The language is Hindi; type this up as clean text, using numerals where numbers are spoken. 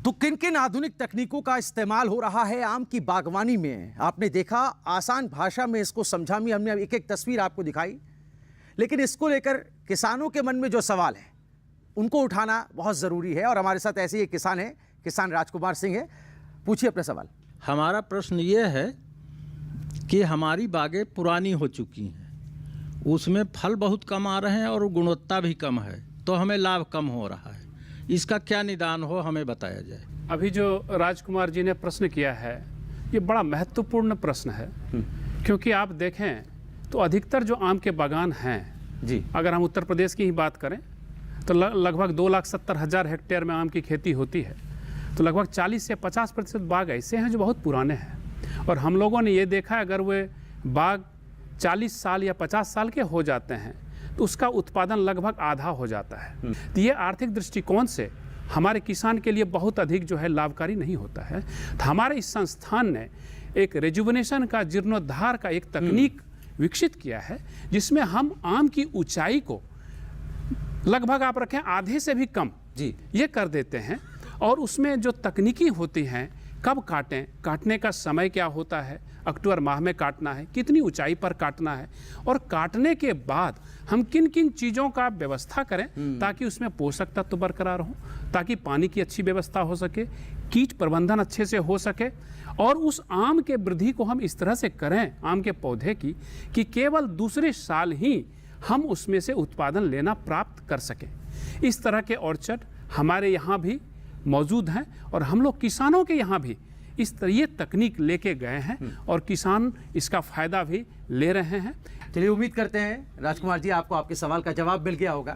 तो किन किन आधुनिक तकनीकों का इस्तेमाल हो रहा है आम की बागवानी में? आपने देखा, आसान भाषा में इसको समझा में हमने एक एक तस्वीर आपको दिखाई, लेकिन इसको लेकर किसानों के मन में जो सवाल है उनको उठाना बहुत ज़रूरी है। और हमारे साथ ऐसे ही एक किसान है, किसान राजकुमार सिंह है। पूछिए अपना सवाल। हमारा प्रश्न ये है कि हमारी बागें पुरानी हो चुकी हैं, उसमें फल बहुत कम आ रहे हैं और गुणवत्ता भी कम है, तो हमें लाभ कम हो रहा है। इसका क्या निदान हो, हमें बताया जाए। अभी जो राजकुमार जी ने प्रश्न किया है, ये बड़ा महत्वपूर्ण प्रश्न है, क्योंकि आप देखें तो अधिकतर जो आम के बागान हैं जी, अगर हम उत्तर प्रदेश की ही बात करें तो लगभग 2,70,000 हेक्टेयर में आम की खेती होती है। तो लगभग 40 से 50% बाग ऐसे हैं जो बहुत पुराने हैं। और हम लोगों ने ये देखा, अगर वे बाग 40 साल या 50 साल के हो जाते हैं तो उसका उत्पादन लगभग आधा हो जाता है। तो ये आर्थिक दृष्टिकोण से हमारे किसान के लिए बहुत अधिक जो है लाभकारी नहीं होता है। तो हमारे इस संस्थान ने एक रेजुवेनेशन का, जीर्णोद्धार का एक तकनीक विकसित किया है, जिसमें हम आम की ऊंचाई को लगभग आप रखें आधे से भी कम जी, ये कर देते हैं। और उसमें जो तकनीकी होती हैं, कब काटें, काटने का समय क्या होता है, अक्टूबर माह में काटना है, कितनी ऊंचाई पर काटना है, और काटने के बाद हम किन किन चीज़ों का व्यवस्था करें ताकि उसमें पोषक तत्व बरकरार हो, ताकि पानी की अच्छी व्यवस्था हो सके, कीट प्रबंधन अच्छे से हो सके, और उस आम के वृद्धि को हम इस तरह से करें, आम के पौधे की, कि केवल दूसरे साल ही हम उसमें से उत्पादन लेना प्राप्त कर सकें। इस तरह के ऑर्चर्ड हमारे यहाँ भी मौजूद हैं और हम लोग किसानों के यहाँ भी ये तकनीक लेके गए हैं और किसान इसका फ़ायदा भी ले रहे हैं। चलिए उम्मीद करते हैं राजकुमार जी आपको आपके सवाल का जवाब मिल गया होगा।